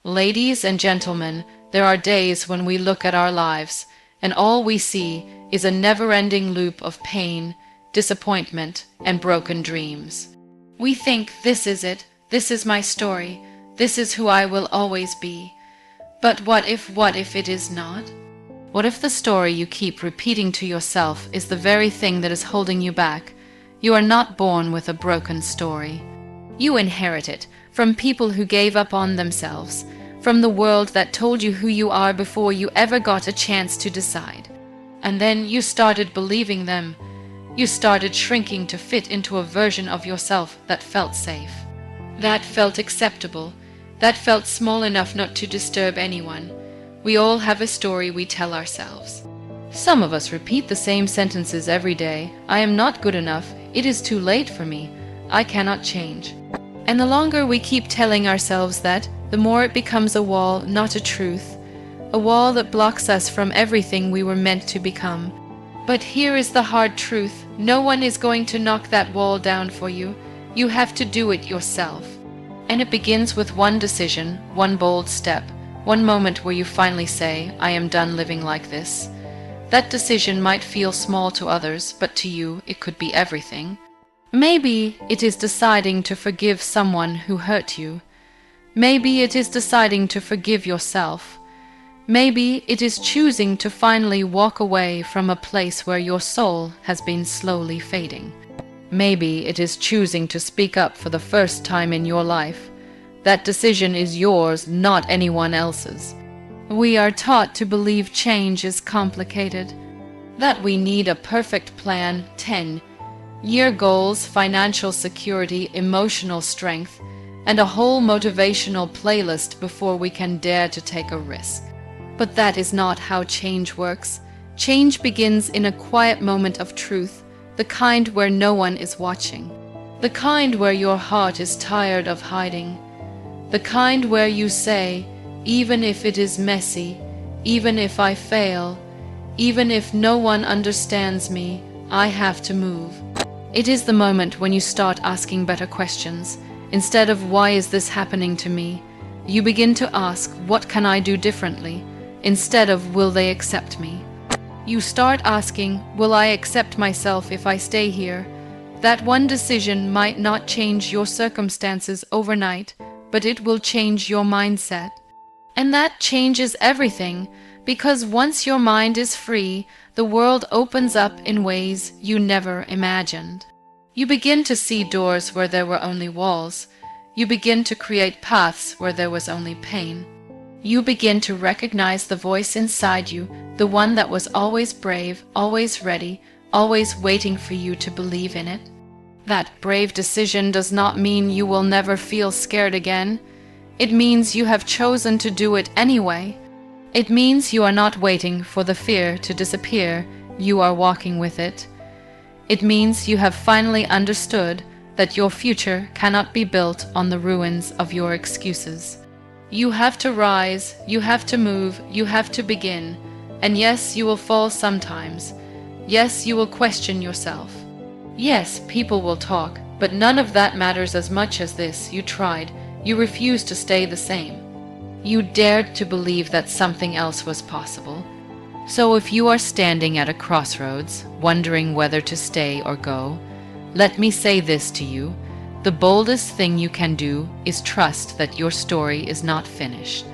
Ladies and gentlemen, there are days when we look at our lives, and all we see is a never-ending loop of pain, disappointment, and broken dreams. We think, this is it, this is my story, this is who I will always be. But what if it is not? What if the story you keep repeating to yourself is the very thing that is holding you back? You are not born with a broken story. You inherit it from people who gave up on themselves, from the world that told you who you are before you ever got a chance to decide. And then you started believing them. You started shrinking to fit into a version of yourself that felt safe, that felt acceptable, that felt small enough not to disturb anyone. We all have a story we tell ourselves. Some of us repeat the same sentences every day. I am not good enough. It is too late for me. I cannot change. And the longer we keep telling ourselves that, the more it becomes a wall, not a truth. A wall that blocks us from everything we were meant to become. But here is the hard truth. No one is going to knock that wall down for you. You have to do it yourself. And it begins with one decision, one bold step, one moment where you finally say, I am done living like this. That decision might feel small to others, but to you it could be everything. Maybe it is deciding to forgive someone who hurt you. Maybe it is deciding to forgive yourself. Maybe it is choosing to finally walk away from a place where your soul has been slowly fading. Maybe it is choosing to speak up for the first time in your life. That decision is yours, not anyone else's. We are taught to believe change is complicated, that we need a perfect plan, 10-year goals, financial security, emotional strength, and a whole motivational playlist before we can dare to take a risk. But that is not how change works. Change begins in a quiet moment of truth, the kind where no one is watching, the kind where your heart is tired of hiding, the kind where you say, even if it is messy, even if I fail, even if no one understands me, I have to move. It is the moment when you start asking better questions. Instead of why is this happening to me, you begin to ask, what can I do differently? Instead of will they accept me? You start asking, will I accept myself if I stay here? That one decision might not change your circumstances overnight, but it will change your mindset. And that changes everything, because once your mind is free, the world opens up in ways you never imagined. You begin to see doors where there were only walls. You begin to create paths where there was only pain. You begin to recognize the voice inside you, the one that was always brave, always ready, always waiting for you to believe in it. That brave decision does not mean you will never feel scared again. It means you have chosen to do it anyway. It means you are not waiting for the fear to disappear, you are walking with it. It means you have finally understood that your future cannot be built on the ruins of your excuses. You have to rise, you have to move, you have to begin. And yes, you will fall sometimes. Yes, you will question yourself. Yes, people will talk, but none of that matters as much as this. You tried. You refused to stay the same. You dared to believe that something else was possible. So if you are standing at a crossroads, wondering whether to stay or go, let me say this to you. The boldest thing you can do is trust that your story is not finished.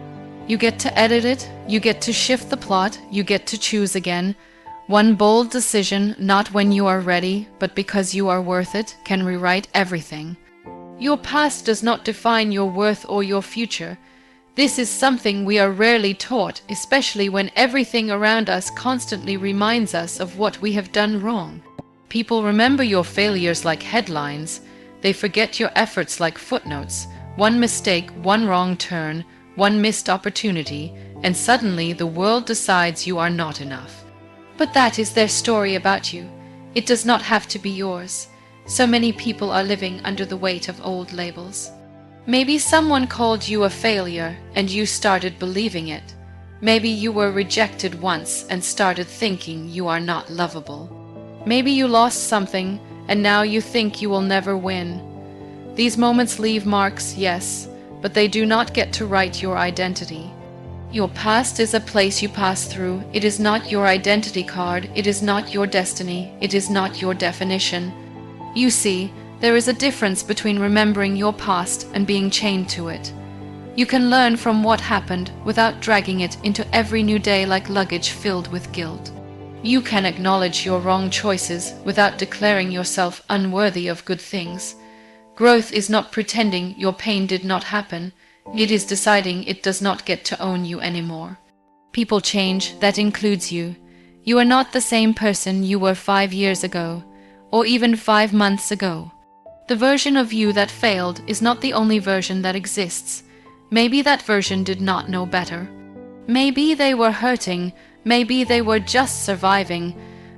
You get to edit it, you get to shift the plot, you get to choose again. One bold decision, not when you are ready, but because you are worth it, can rewrite everything. Your past does not define your worth or your future. This is something we are rarely taught, especially when everything around us constantly reminds us of what we have done wrong. People remember your failures like headlines. They forget your efforts like footnotes. One mistake, one wrong turn, one missed opportunity, and suddenly the world decides you are not enough. But that is their story about you. It does not have to be yours. So many people are living under the weight of old labels. Maybe someone called you a failure and you started believing it. Maybe you were rejected once and started thinking you are not lovable. Maybe you lost something and now you think you will never win. These moments leave marks, yes, but they do not get to write your identity. Your past is a place you pass through. It is not your identity card. It is not your destiny. It is not your definition. You see, there is a difference between remembering your past and being chained to it. You can learn from what happened without dragging it into every new day like luggage filled with guilt. You can acknowledge your wrong choices without declaring yourself unworthy of good things. Growth is not pretending your pain did not happen. It is deciding it does not get to own you anymore. People change, that includes you. You are not the same person you were 5 years ago, or even 5 months ago. The version of you that failed is not the only version that exists. Maybe that version did not know better. Maybe they were hurting, maybe they were just surviving,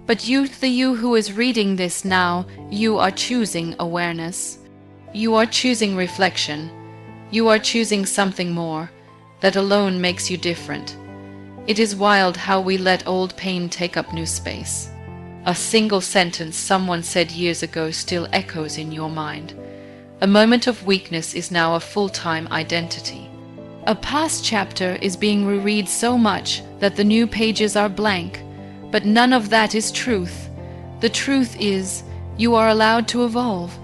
but you, the you who is reading this now, you are choosing awareness. You are choosing reflection. You are choosing something more, that alone makes you different. It is wild how we let old pain take up new space. A single sentence someone said years ago still echoes in your mind. A moment of weakness is now a full-time identity. A past chapter is being reread so much that the new pages are blank, but none of that is truth. The truth is, you are allowed to evolve.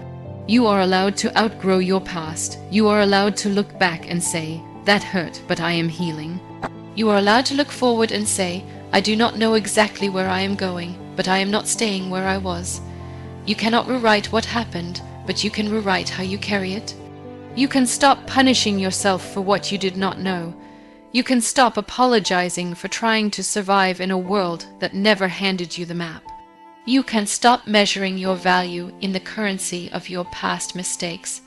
You are allowed to outgrow your past. You are allowed to look back and say, that hurt, but I am healing. You are allowed to look forward and say, I do not know exactly where I am going, but I am not staying where I was. You cannot rewrite what happened, but you can rewrite how you carry it. You can stop punishing yourself for what you did not know. You can stop apologizing for trying to survive in a world that never handed you the map. You can stop measuring your value in the currency of your past mistakes,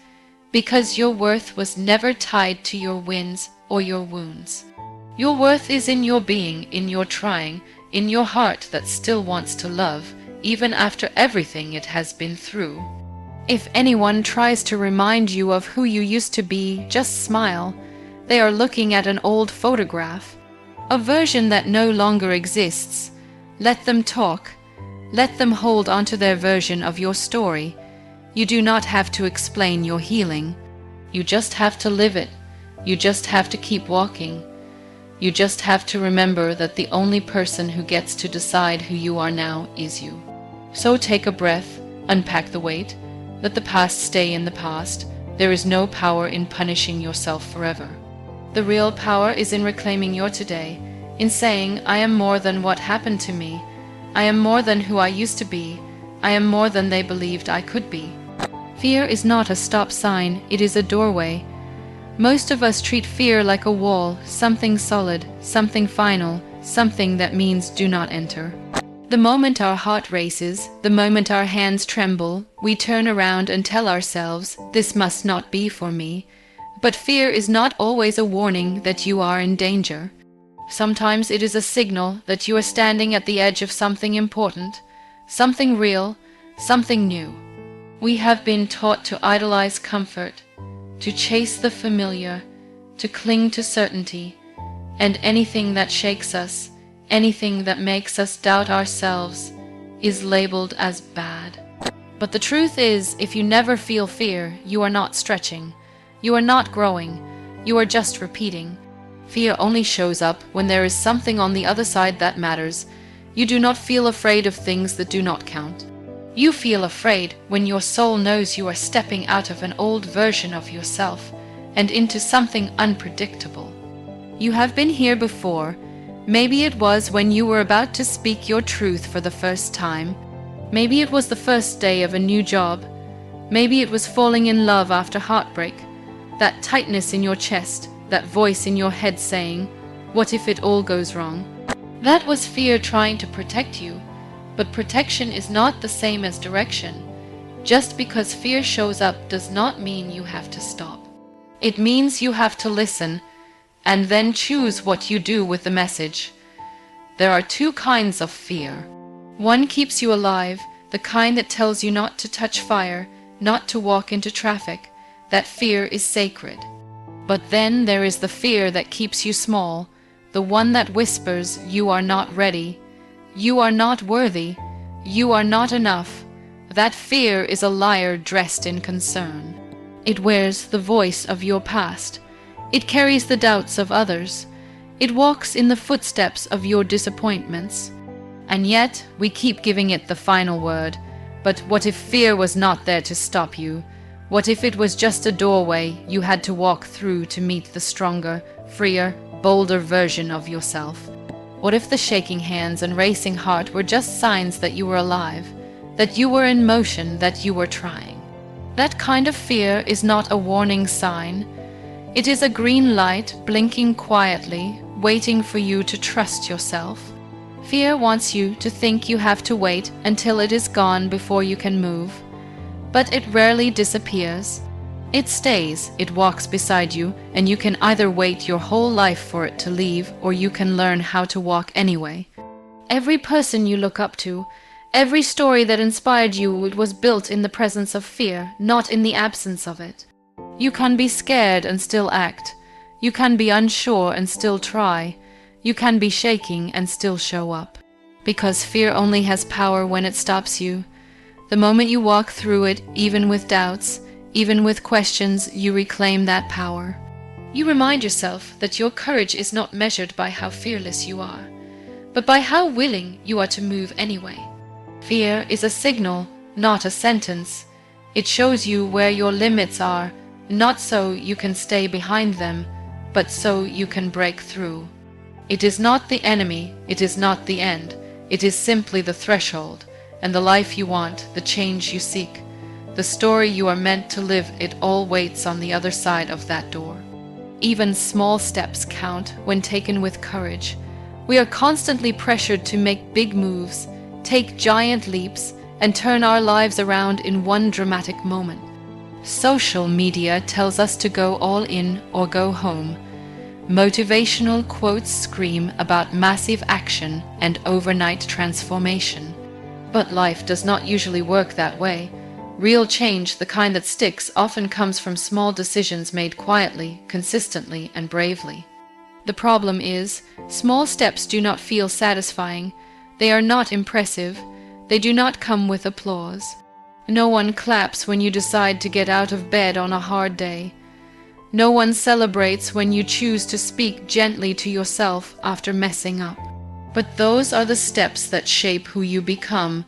because your worth was never tied to your wins or your wounds. Your worth is in your being, in your trying, in your heart that still wants to love, even after everything it has been through. If anyone tries to remind you of who you used to be, just smile. They are looking at an old photograph, a version that no longer exists. Let them talk. Let them hold onto their version of your story. You do not have to explain your healing. You just have to live it. You just have to keep walking. You just have to remember that the only person who gets to decide who you are now is you. So take a breath, unpack the weight, let the past stay in the past. There is no power in punishing yourself forever. The real power is in reclaiming your today, in saying, I am more than what happened to me. I am more than who I used to be. I am more than they believed I could be. Fear is not a stop sign, it is a doorway. Most of us treat fear like a wall, something solid, something final, something that means do not enter. The moment our heart races, the moment our hands tremble, we turn around and tell ourselves, this must not be for me. But fear is not always a warning that you are in danger. Sometimes it is a signal that you are standing at the edge of something important, something real, something new. We have been taught to idolize comfort, to chase the familiar, to cling to certainty, and anything that shakes us, anything that makes us doubt ourselves, is labeled as bad. But the truth is, if you never feel fear, you are not stretching, you are not growing, you are just repeating. Fear only shows up when there is something on the other side that matters. You do not feel afraid of things that do not count. You feel afraid when your soul knows you are stepping out of an old version of yourself and into something unpredictable. You have been here before. Maybe it was when you were about to speak your truth for the first time. Maybe it was the first day of a new job. Maybe it was falling in love after heartbreak. That tightness in your chest, that voice in your head saying, what if it all goes wrong? That was fear trying to protect you, but protection is not the same as direction. Just because fear shows up does not mean you have to stop. It means you have to listen, and then choose what you do with the message. There are two kinds of fear. One keeps you alive, the kind that tells you not to touch fire, not to walk into traffic. That fear is sacred. But then there is the fear that keeps you small, the one that whispers, you are not ready, you are not worthy, you are not enough. That fear is a liar dressed in concern. It wears the voice of your past. It carries the doubts of others. It walks in the footsteps of your disappointments. And yet, we keep giving it the final word. But what if fear was not there to stop you? What if it was just a doorway you had to walk through to meet the stronger, freer, bolder version of yourself? What if the shaking hands and racing heart were just signs that you were alive, that you were in motion, that you were trying? That kind of fear is not a warning sign. It is a green light blinking quietly, waiting for you to trust yourself. Fear wants you to think you have to wait until it is gone before you can move. But it rarely disappears. It stays, it walks beside you, and you can either wait your whole life for it to leave, or you can learn how to walk anyway. Every person you look up to, every story that inspired you, it was built in the presence of fear, not in the absence of it. You can be scared and still act. You can be unsure and still try. You can be shaking and still show up. Because fear only has power when it stops you. The moment you walk through it, even with doubts, even with questions, you reclaim that power. You remind yourself that your courage is not measured by how fearless you are, but by how willing you are to move anyway. Fear is a signal, not a sentence. It shows you where your limits are, not so you can stay behind them, but so you can break through. It is not the enemy, it is not the end. It is simply the threshold, and the life you want, the change you seek, the story you are meant to live, it all waits on the other side of that door. Even small steps count when taken with courage. We are constantly pressured to make big moves, take giant leaps, and turn our lives around in one dramatic moment. Social media tells us to go all in or go home. Motivational quotes scream about massive action and overnight transformation. But life does not usually work that way. Real change, the kind that sticks, often comes from small decisions made quietly, consistently, and bravely. The problem is, small steps do not feel satisfying. They are not impressive. They do not come with applause. No one claps when you decide to get out of bed on a hard day. No one celebrates when you choose to speak gently to yourself after messing up. But those are the steps that shape who you become.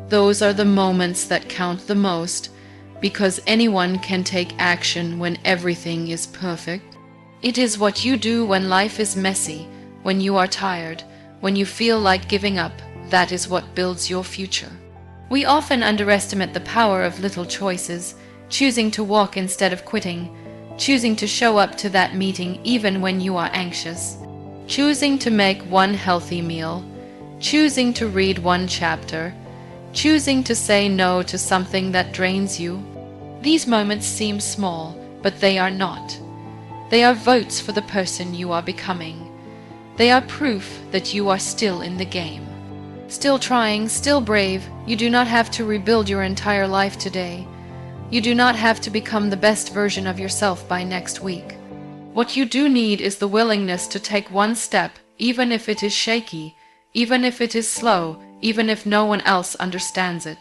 Those are the moments that count the most, because anyone can take action when everything is perfect. It is what you do when life is messy, when you are tired, when you feel like giving up, that is what builds your future. We often underestimate the power of little choices, choosing to walk instead of quitting, choosing to show up to that meeting even when you are anxious, choosing to make one healthy meal, choosing to read one chapter, choosing to say no to something that drains you. These moments seem small, but they are not. They are votes for the person you are becoming. They are proof that you are still in the game. Still trying, still brave. You do not have to rebuild your entire life today. You do not have to become the best version of yourself by next week. What you do need is the willingness to take one step, even if it is shaky, even if it is slow, even if no one else understands it.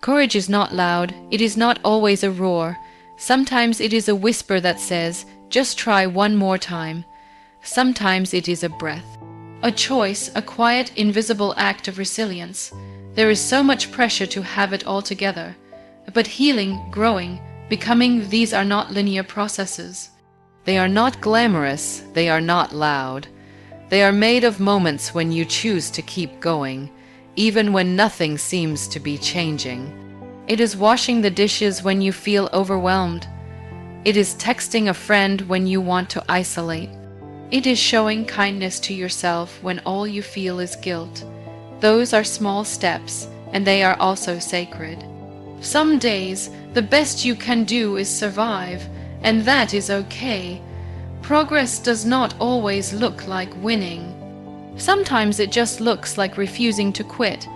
Courage is not loud. It is not always a roar. Sometimes it is a whisper that says, just try one more time. Sometimes it is a breath. A choice, a quiet, invisible act of resilience. There is so much pressure to have it all together. But healing, growing, becoming, these are not linear processes. They are not glamorous. They are not loud. They are made of moments when you choose to keep going, even when nothing seems to be changing. It is washing the dishes when you feel overwhelmed. It is texting a friend when you want to isolate. It is showing kindness to yourself when all you feel is guilt. Those are small steps, and they are also sacred. Some days, the best you can do is survive, and that is okay. Progress does not always look like winning. Sometimes it just looks like refusing to quit.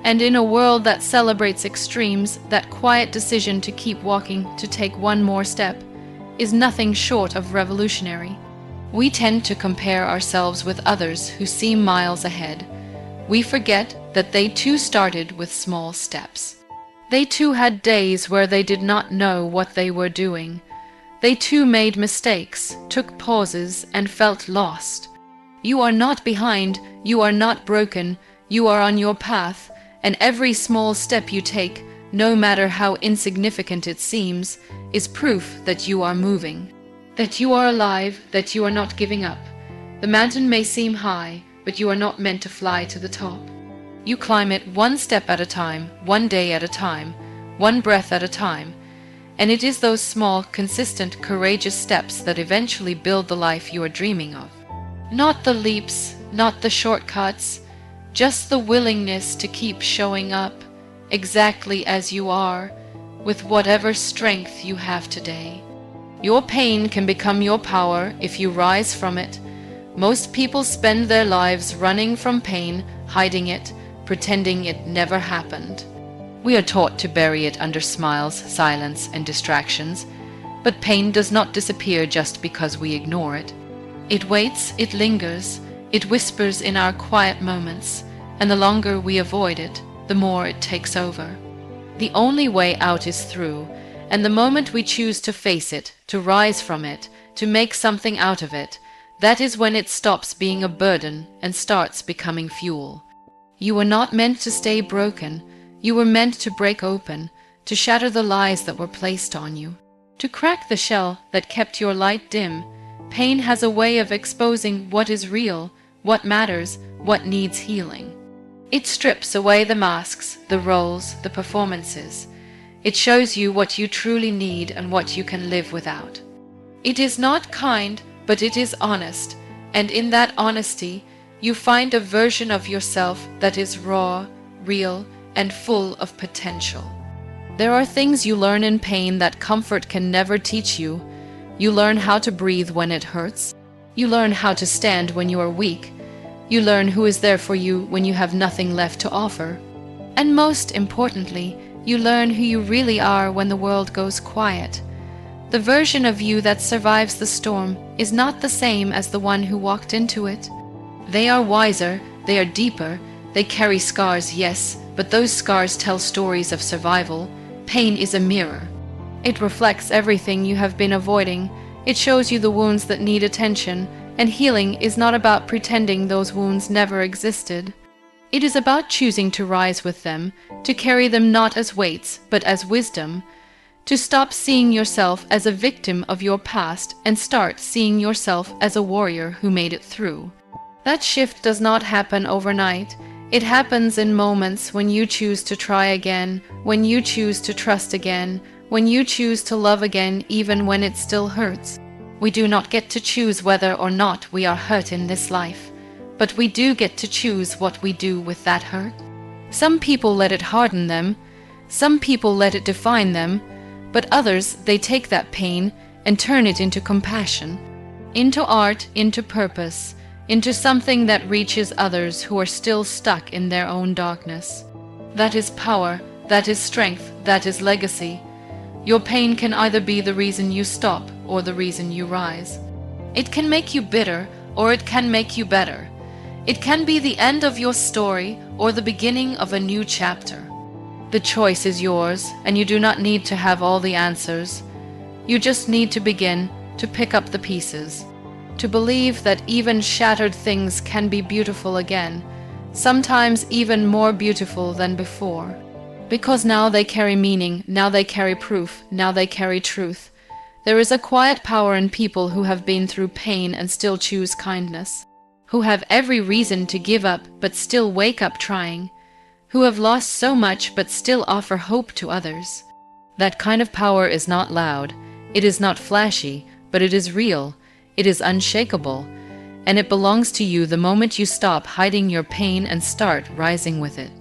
And in a world that celebrates extremes, that quiet decision to keep walking, to take one more step, is nothing short of revolutionary. We tend to compare ourselves with others who seem miles ahead. We forget that they too started with small steps. They too had days where they did not know what they were doing. They too made mistakes, took pauses, and felt lost. You are not behind, you are not broken, you are on your path, and every small step you take, no matter how insignificant it seems, is proof that you are moving, that you are alive, that you are not giving up. The mountain may seem high, but you are not meant to fly to the top. You climb it one step at a time, one day at a time, one breath at a time, and it is those small, consistent, courageous steps that eventually build the life you are dreaming of. Not the leaps, not the shortcuts, just the willingness to keep showing up, exactly as you are, with whatever strength you have today. Your pain can become your power if you rise from it. Most people spend their lives running from pain, hiding it, pretending it never happened. We are taught to bury it under smiles, silence, and distractions, but pain does not disappear just because we ignore it. It waits, it lingers, it whispers in our quiet moments, and the longer we avoid it, the more it takes over. The only way out is through, and the moment we choose to face it, to rise from it, to make something out of it, that is when it stops being a burden and starts becoming fuel. You were not meant to stay broken. You were meant to break open, to shatter the lies that were placed on you, to crack the shell that kept your light dim. Pain has a way of exposing what is real, what matters, what needs healing. It strips away the masks, the roles, the performances. It shows you what you truly need and what you can live without. It is not kind, but it is honest, and in that honesty, you find a version of yourself that is raw, real, and full of potential. There are things you learn in pain that comfort can never teach you. You learn how to breathe when it hurts. You learn how to stand when you are weak. You learn who is there for you when you have nothing left to offer. And most importantly, you learn who you really are when the world goes quiet. The version of you that survives the storm is not the same as the one who walked into it. They are wiser, they are deeper, they carry scars, yes, but those scars tell stories of survival. Pain is a mirror. It reflects everything you have been avoiding. It shows you the wounds that need attention, and healing is not about pretending those wounds never existed. It is about choosing to rise with them, to carry them not as weights, but as wisdom, to stop seeing yourself as a victim of your past and start seeing yourself as a warrior who made it through. That shift does not happen overnight. It happens in moments when you choose to try again, when you choose to trust again, when you choose to love again even when it still hurts. We do not get to choose whether or not we are hurt in this life, but we do get to choose what we do with that hurt. Some people let it harden them, some people let it define them, but others, they take that pain and turn it into compassion, into art, into purpose, into something that reaches others who are still stuck in their own darkness. That is power, that is strength, that is legacy. Your pain can either be the reason you stop or the reason you rise. It can make you bitter or it can make you better. It can be the end of your story or the beginning of a new chapter. The choice is yours, and you do not need to have all the answers. You just need to begin to pick up the pieces, to believe that even shattered things can be beautiful again, sometimes even more beautiful than before. Because now they carry meaning, now they carry proof, now they carry truth. There is a quiet power in people who have been through pain and still choose kindness, who have every reason to give up but still wake up trying, who have lost so much but still offer hope to others. That kind of power is not loud, it is not flashy, but it is real, it is unshakable, and it belongs to you the moment you stop hiding your pain and start rising with it.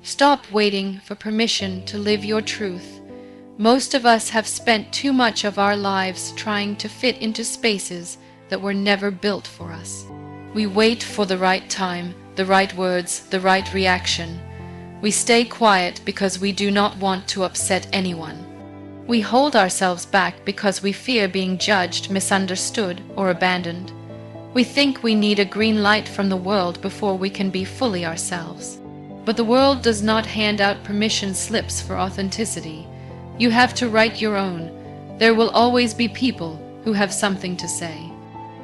Stop waiting for permission to live your truth. Most of us have spent too much of our lives trying to fit into spaces that were never built for us. We wait for the right time, the right words, the right reaction. We stay quiet because we do not want to upset anyone. We hold ourselves back because we fear being judged, misunderstood, or abandoned. We think we need a green light from the world before we can be fully ourselves. But the world does not hand out permission slips for authenticity. You have to write your own. There will always be people who have something to say.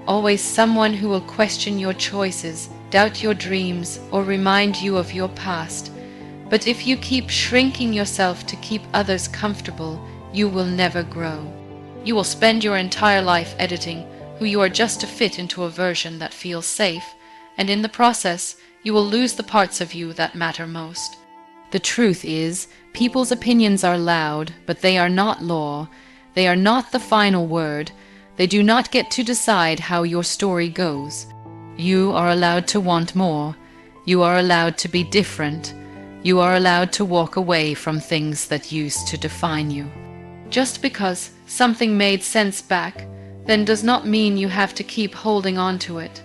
Always someone who will question your choices, doubt your dreams, or remind you of your past. But if you keep shrinking yourself to keep others comfortable, you will never grow. You will spend your entire life editing who you are just to fit into a version that feels safe, and in the process, you will lose the parts of you that matter most. The truth is, people's opinions are loud, but they are not law. They are not the final word. They do not get to decide how your story goes. You are allowed to want more. You are allowed to be different. You are allowed to walk away from things that used to define you. Just because something made sense back then does not mean you have to keep holding on to it.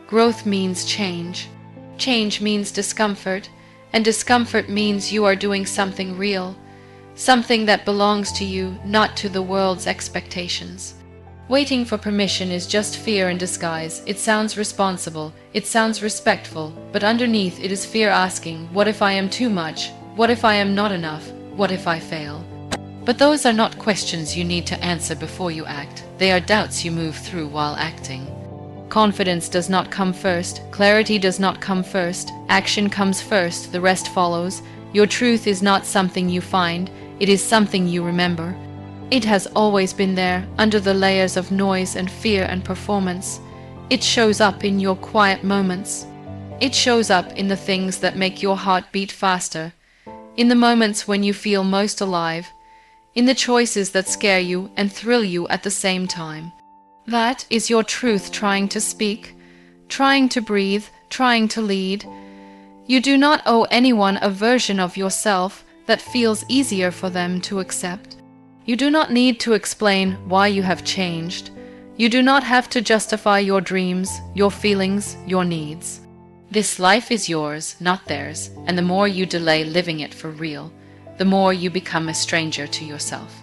Growth means change. Change means discomfort, and discomfort means you are doing something real, something that belongs to you, not to the world's expectations. Waiting for permission is just fear in disguise. It sounds responsible, it sounds respectful, but underneath it is fear asking, what if I am too much? What if I am not enough? What if I fail? But those are not questions you need to answer before you act. They are doubts you move through while acting. Confidence does not come first. Clarity does not come first. Action comes first. The rest follows. Your truth is not something you find. It is something you remember. It has always been there, under the layers of noise and fear and performance. It shows up in your quiet moments. It shows up in the things that make your heart beat faster, in the moments when you feel most alive, in the choices that scare you and thrill you at the same time. That is your truth trying to speak, trying to breathe, trying to lead. You do not owe anyone a version of yourself that feels easier for them to accept. You do not need to explain why you have changed. You do not have to justify your dreams, your feelings, your needs. This life is yours, not theirs, and the more you delay living it for real, the more you become a stranger to yourself.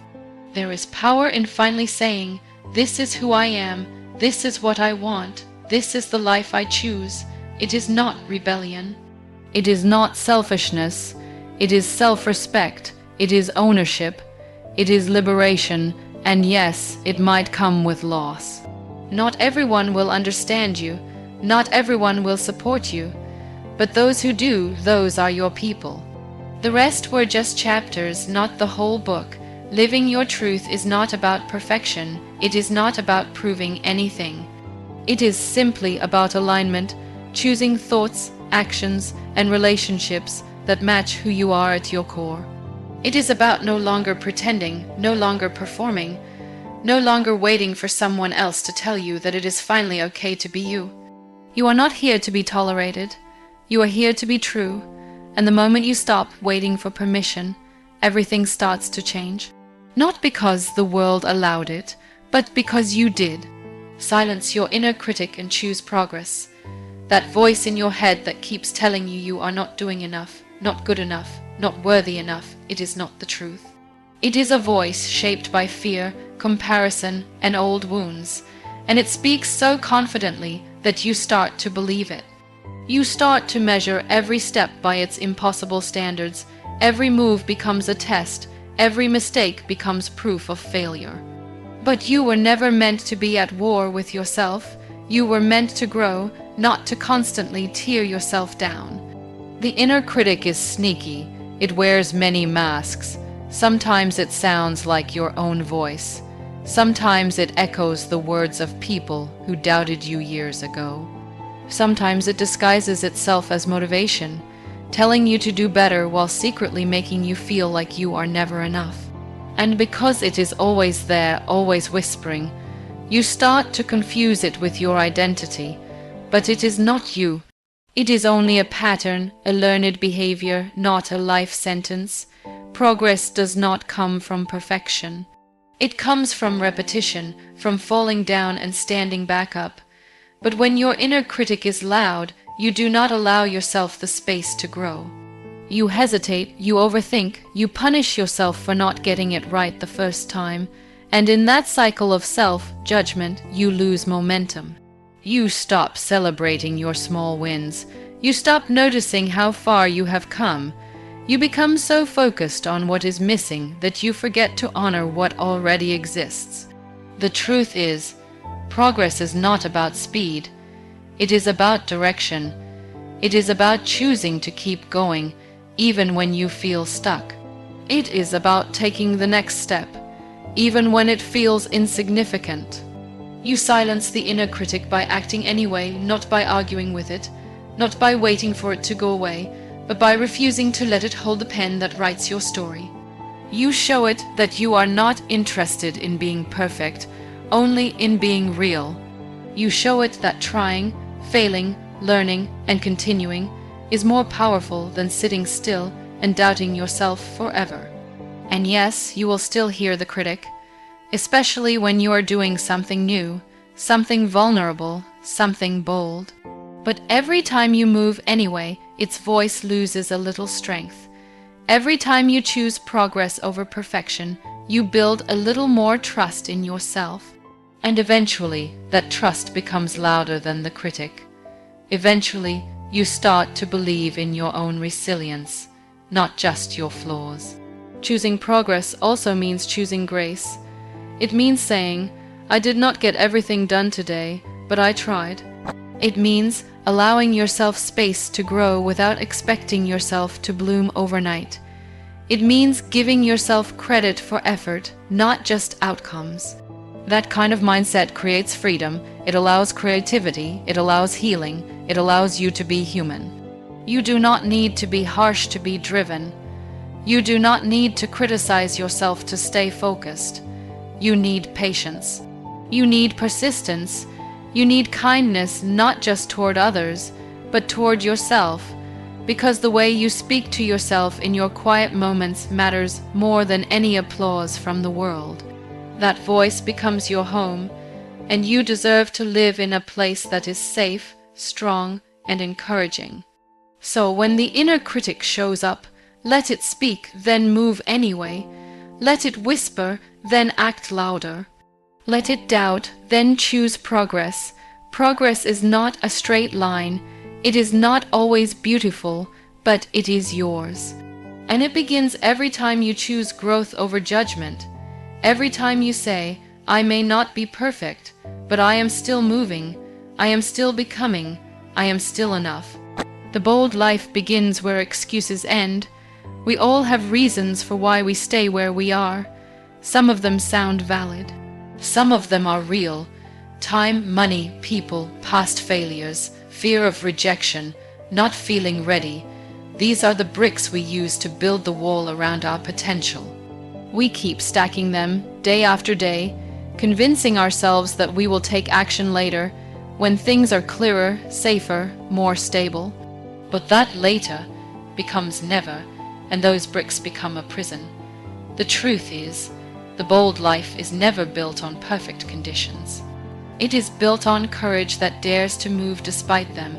There is power in finally saying, this is who I am, this is what I want, this is the life I choose. It is not rebellion. It is not selfishness. It is self-respect. It is ownership. It is liberation, and yes, it might come with loss. Not everyone will understand you. Not everyone will support you. But those who do, those are your people. The rest were just chapters, not the whole book. Living your truth is not about perfection. It is not about proving anything. It is simply about alignment, choosing thoughts, actions, and relationships that match who you are at your core. It is about no longer pretending, no longer performing, no longer waiting for someone else to tell you that it is finally okay to be you. You are not here to be tolerated. You are here to be true, and the moment you stop waiting for permission, everything starts to change. Not because the world allowed it, but because you did. Silence your inner critic and choose progress. That voice in your head that keeps telling you you are not doing enough, not good enough, not worthy enough, it is not the truth. It is a voice shaped by fear, comparison, and old wounds, and it speaks so confidently that you start to believe it. You start to measure every step by its impossible standards. Every move becomes a test. Every mistake becomes proof of failure. But you were never meant to be at war with yourself. You were meant to grow, not to constantly tear yourself down. The inner critic is sneaky. It wears many masks. Sometimes it sounds like your own voice. Sometimes it echoes the words of people who doubted you years ago. Sometimes it disguises itself as motivation, telling you to do better while secretly making you feel like you are never enough. And because it is always there, always whispering, you start to confuse it with your identity. But it is not you. It is only a pattern, a learned behavior, not a life sentence. Progress does not come from perfection. It comes from repetition, from falling down and standing back up. But when your inner critic is loud, you do not allow yourself the space to grow. You hesitate, you overthink, you punish yourself for not getting it right the first time, and in that cycle of self-judgment, you lose momentum. You stop celebrating your small wins. You stop noticing how far you have come. You become so focused on what is missing that you forget to honor what already exists. The truth is, progress is not about speed. It is about direction. It is about choosing to keep going, even when you feel stuck. It is about taking the next step, even when it feels insignificant. You silence the inner critic by acting anyway, not by arguing with it, not by waiting for it to go away, but by refusing to let it hold the pen that writes your story. You show it that you are not interested in being perfect, only in being real. You show it that trying, failing, learning, and continuing is more powerful than sitting still and doubting yourself forever. And yes, you will still hear the critic, especially when you are doing something new, something vulnerable, something bold. But every time you move anyway, its voice loses a little strength. Every time you choose progress over perfection, you build a little more trust in yourself. And eventually, that trust becomes louder than the critic. Eventually, you start to believe in your own resilience, not just your flaws. Choosing progress also means choosing grace. It means saying, I did not get everything done today, but I tried. It means allowing yourself space to grow without expecting yourself to bloom overnight. It means giving yourself credit for effort, not just outcomes. That kind of mindset creates freedom. It allows creativity. It allows healing. It allows you to be human. You do not need to be harsh to be driven. You do not need to criticize yourself to stay focused. You need patience. You need persistence. You need kindness, not just toward others, but toward yourself, because the way you speak to yourself in your quiet moments matters more than any applause from the world. That voice becomes your home, and you deserve to live in a place that is safe, strong, and encouraging. So when the inner critic shows up, let it speak, then move anyway. Let it whisper, then act louder. Let it doubt, then choose progress. Progress is not a straight line. It is not always beautiful, but it is yours. And it begins every time you choose growth over judgment. Every time you say, I may not be perfect, but I am still moving. I am still becoming. I am still enough. The bold life begins where excuses end. We all have reasons for why we stay where we are. Some of them sound valid. Some of them are real. Time, money, people, past failures, fear of rejection, not feeling ready. These are the bricks we use to build the wall around our potential. We keep stacking them day after day, convincing ourselves that we will take action later, when things are clearer, safer, more stable. But that later becomes never, and those bricks become a prison. The truth is, the bold life is never built on perfect conditions. It is built on courage that dares to move despite them.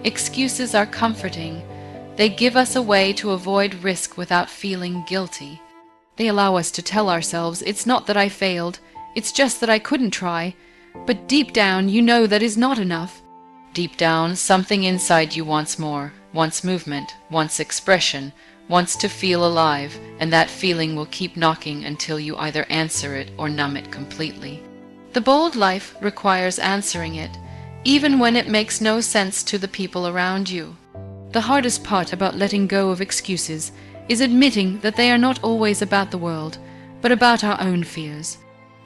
Excuses are comforting. They give us a way to avoid risk without feeling guilty. They allow us to tell ourselves, it's not that I failed, it's just that I couldn't try. But deep down, you know that is not enough. Deep down, something inside you wants more, wants movement, wants expression, wants to feel alive, and that feeling will keep knocking until you either answer it or numb it completely. The bold life requires answering it, even when it makes no sense to the people around you. The hardest part about letting go of excuses is admitting that they are not always about the world, but about our own fears.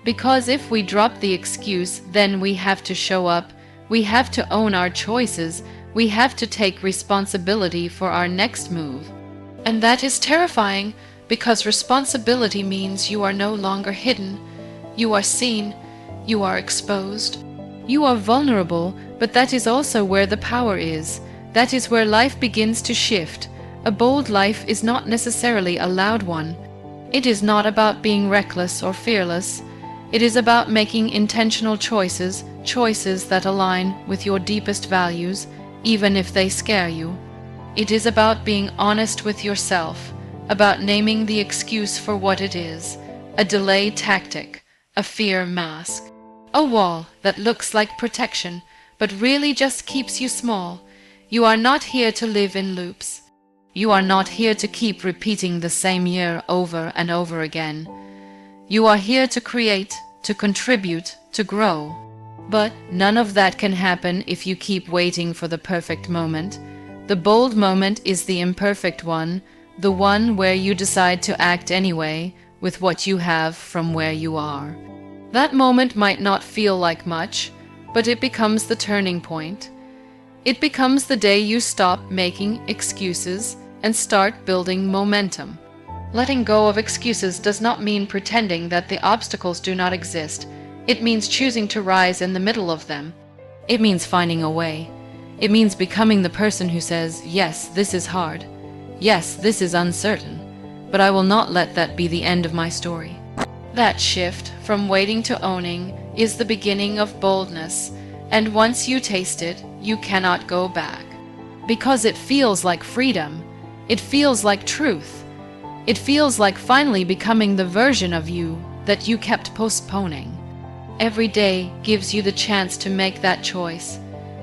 Because if we drop the excuse, then we have to show up, we have to own our choices, we have to take responsibility for our next move. And that is terrifying, because responsibility means you are no longer hidden. You are seen, you are exposed. You are vulnerable, but that is also where the power is. That is where life begins to shift. A bold life is not necessarily a loud one. It is not about being reckless or fearless. It is about making intentional choices, choices that align with your deepest values, even if they scare you. It is about being honest with yourself, about naming the excuse for what it is, a delay tactic, a fear mask, a wall that looks like protection, but really just keeps you small. You are not here to live in loops. You are not here to keep repeating the same year over and over again. You are here to create, to contribute, to grow. But none of that can happen if you keep waiting for the perfect moment. The bold moment is the imperfect one, the one where you decide to act anyway, with what you have from where you are. That moment might not feel like much, but it becomes the turning point. It becomes the day you stop making excuses and start building momentum. Letting go of excuses does not mean pretending that the obstacles do not exist. It means choosing to rise in the middle of them. It means finding a way. It means becoming the person who says, yes, this is hard. Yes, this is uncertain. But I will not let that be the end of my story. That shift from waiting to owning is the beginning of boldness, and once you taste it, you cannot go back. Because it feels like freedom. It feels like truth. It feels like finally becoming the version of you that you kept postponing. Every day gives you the chance to make that choice,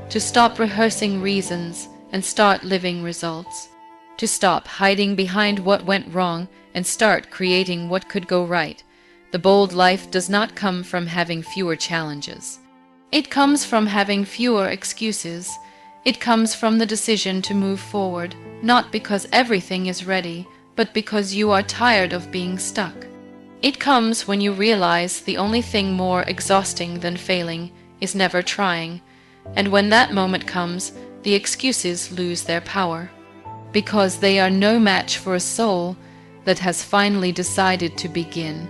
to stop rehearsing reasons and start living results, to stop hiding behind what went wrong and start creating what could go right. The bold life does not come from having fewer challenges. It comes from having fewer excuses. It comes from the decision to move forward, not because everything is ready, but because you are tired of being stuck. It comes when you realize the only thing more exhausting than failing is never trying, and when that moment comes, the excuses lose their power, because they are no match for a soul that has finally decided to begin.